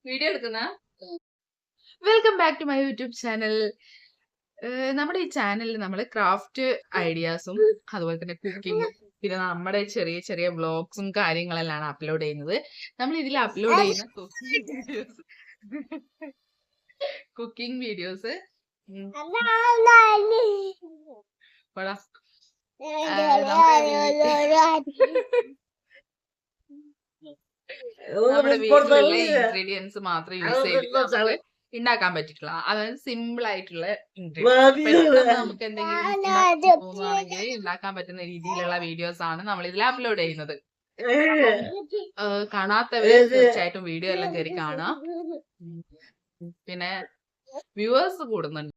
Video എടുക്കുന്ന welcome back to my YouTube channel. നമ്മുടെ ഈ ചാനലിൽ നമ്മൾ ക്രാഫ്റ്റ് ഐഡിയാസും അതുപോലെ തന്നെ കുക്കിംഗ് പിന്നെ നമ്മുടെ ചെറിയ ചെറിയ വ്ളോഗ്സും കാര്യങ്ങളെല്ലാം അപ്ലോഡ് ചെയ്യുന്നത്. നമ്മൾ ഇതിൽ അപ്ലോഡ് ചെയ്യുന്ന കുക്കിംഗ് വീഡിയോസ് നമ്മുടെ വീട്ടിലുള്ള ഇൻഗ്രീഡിയൻസ് മാത്രം യൂസ് ചെയ്തിട്ട് ഉണ്ടാക്കാൻ പറ്റിയിട്ടുള്ള, അതായത് സിമ്പിൾ ആയിട്ടുള്ള ഇൻഗ്രീഡിയൻസ് നമുക്ക് എന്തെങ്കിലും തോന്നുവാണെങ്കിൽ ഉണ്ടാക്കാൻ പറ്റുന്ന രീതിയിലുള്ള വീഡിയോസ് ആണ് നമ്മൾ ഇതിൽ അപ്ലോഡ് ചെയ്യുന്നത്. കാണാത്തവര് തീർച്ചയായിട്ടും വീഡിയോ എല്ലാം കയറി കാണാം. പിന്നെ വ്യൂവേഴ്സ് കൂടുന്നുണ്ട്.